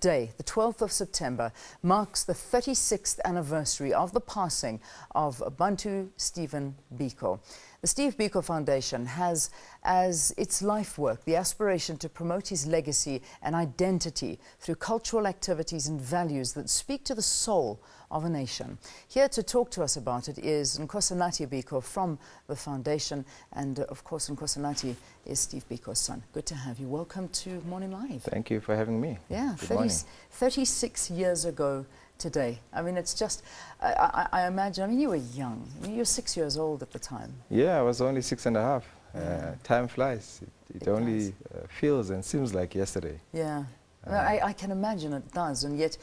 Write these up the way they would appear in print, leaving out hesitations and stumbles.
Day, the 12th of September, marks the 36th anniversary of the passing of Bantu Stephen Biko. The Steve Biko Foundation has as its life work the aspiration to promote his legacy and identity through cultural activities and values that speak to the soul of a nation. Here to talk to us about it is Nkosinathi Biko from the foundation, and of course Nkosinathi is Steve Biko's son. Good to have you. Welcome to Morning Live. Thank you for having me. Yeah, 36 years ago today. I mean, it's just, I imagine, I mean, you were young. I mean, you were 6 years old at the time. Yeah, I was only 6.5. Yeah. Time flies. It only feels and seems like yesterday. Yeah, I can imagine it does, and yet,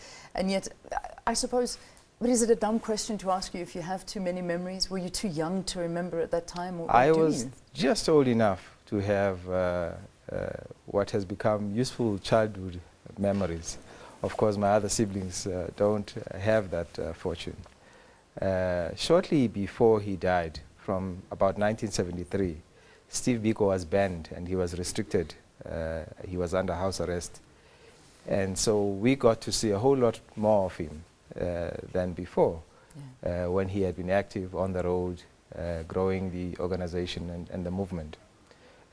I suppose, but is it a dumb question to ask you if you have too many memories? Were you too young to remember at that time? Or I was just old enough to have what has become useful childhood memories. Of course, my other siblings don't have that fortune. Shortly before he died, from about 1973, Steve Biko was banned and he was restricted. He was under house arrest. And so we got to see a whole lot more of him than before, when he had been active on the road, growing the organization and the movement.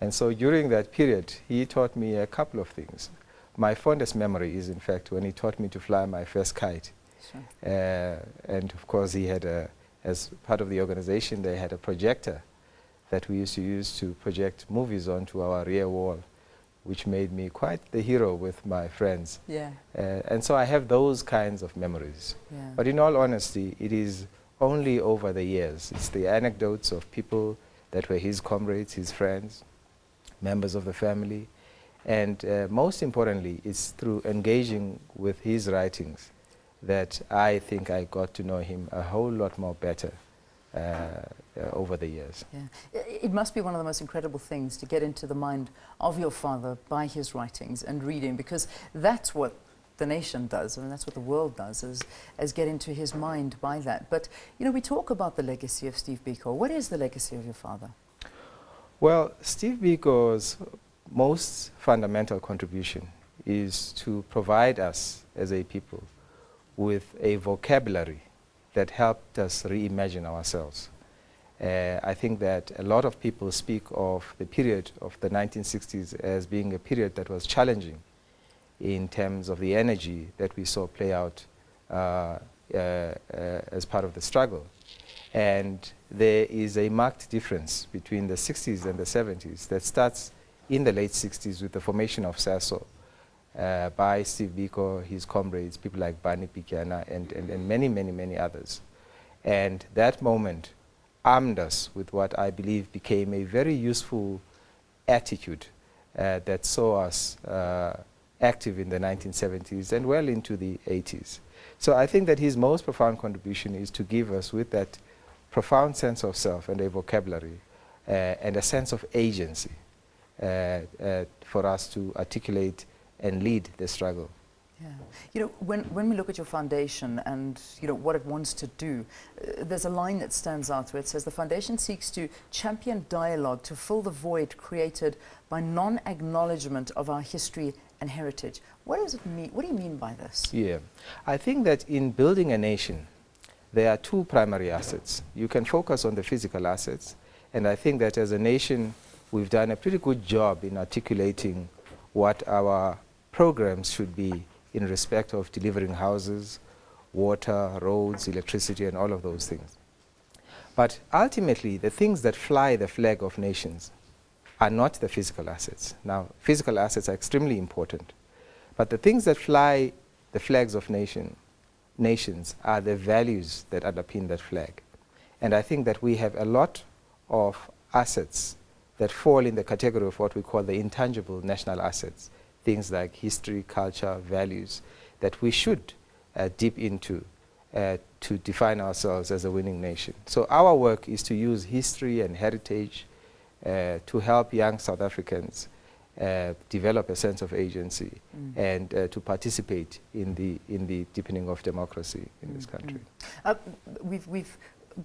And so during that period, he taught me a couple of things. My fondest memory is, in fact, when he taught me to fly my first kite. Sure. And of course, he had, as part of the organization, they had a projector that we used to use to project movies onto our rear wall, which made me quite the hero with my friends. Yeah. And so I have those kinds of memories. Yeah. But in all honesty, it is only over the years. It's the anecdotes of people that were his comrades, his friends, members of the family. And most importantly, it's through engaging with his writings that I think I got to know him a whole lot more better over the years. Yeah. It must be one of the most incredible things to get into the mind of your father by his writings and reading, because that's what the nation does, I mean, that's what the world does, is get into his mind by that. But, you know, we talk about the legacy of Steve Biko. What is the legacy of your father? Well, Steve Biko's most fundamental contribution is to provide us as a people with a vocabulary that helped us reimagine ourselves. I think that a lot of people speak of the period of the 1960s as being a period that was challenging in terms of the energy that we saw play out as part of the struggle. And there is a marked difference between the 60s and the 70s that starts in the late 60s with the formation of SASO by Steve Biko, his comrades, people like Bantu Biko and many others. And that moment armed us with what I believe became a very useful attitude that saw us active in the 1970s and well into the 80s. So I think that his most profound contribution is to give us, with that profound sense of self and a vocabulary and a sense of agency, for us to articulate and lead the struggle. Yeah. You know, when we look at your foundation and, you know, what it wants to do, there's a line that stands out where it says the foundation seeks to champion dialogue to fill the void created by non-acknowledgement of our history and heritage. What does it mean? What do you mean by this? Yeah, I think that in building a nation, there are two primary assets. You can focus on the physical assets, and I think that as a nation, we've done a pretty good job in articulating what our programs should be in respect of delivering houses, water, roads, electricity, and all of those things. But ultimately, the things that fly the flag of nations are not the physical assets. Now, physical assets are extremely important, but the things that fly the flags of nations are the values that underpin that flag. And I think that we have a lot of assets that fall in the category of what we call the intangible national assets, things like history, culture, values, that we should dip into to define ourselves as a winning nation. So our work is to use history and heritage to help young South Africans develop a sense of agency and to participate in the deepening of democracy in this country. We've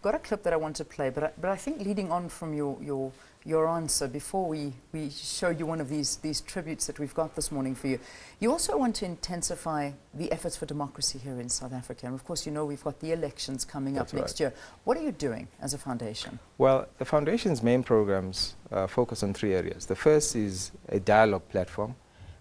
got a clip that I want to play, but I think leading on from your answer, before we show you one of these tributes that we've got this morning for you, you also want to intensify the efforts for democracy here in South Africa. And of course, you know, we've got the elections coming up next year. What are you doing as a foundation? Well, the foundation's main programs focus on 3 areas. The first is a dialogue platform.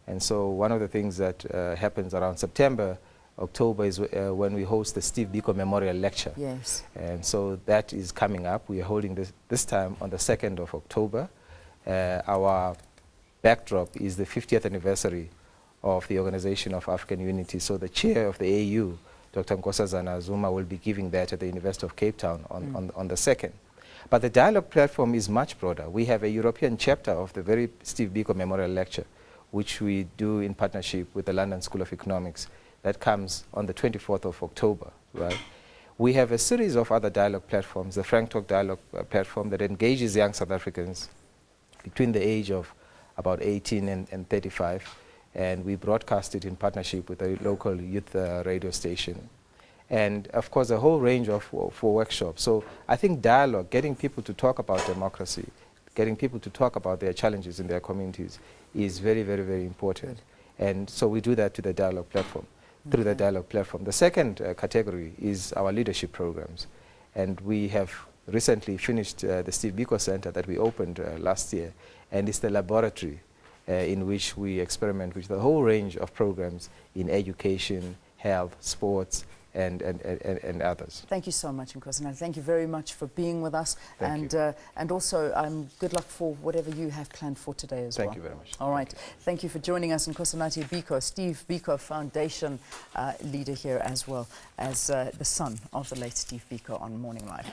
And so one of the things that happens around September, October is when we host the Steve Biko Memorial Lecture. Yes. And so that is coming up. We are holding this time on the 2nd of October. Our backdrop is the 50th anniversary of the Organization of African Unity. So the chair of the AU, Dr. Nkosinathi Biko, will be giving that at the University of Cape Town on the 2nd. But the dialogue platform is much broader. We have a European chapter of the very Steve Biko Memorial Lecture, which we do in partnership with the London School of Economics. That comes on the 24th of October, right? We have a series of other dialogue platforms, the Frank Talk Dialogue platform that engages young South Africans between the age of about 18 and 35, and we broadcast it in partnership with a local youth radio station. And of course, a whole range of for workshops. So I think dialogue, getting people to talk about democracy, getting people to talk about their challenges in their communities is very, very, very important. Good. And so we do that to the dialogue platform. Through the dialogue platform. The second category is our leadership programs. And we have recently finished the Steve Biko Center that we opened last year. And it's the laboratory in which we experiment with the whole range of programs in education, health, sports, and others. Thank you so much, Nkosinathi. Thank you very much for being with us. And also, good luck for whatever you have planned for today as well. Thank you very much. All right. Thank you for joining us, Nkosinathi Biko, Steve Biko Foundation leader here, as well as the son of the late Steve Biko on Morning Live.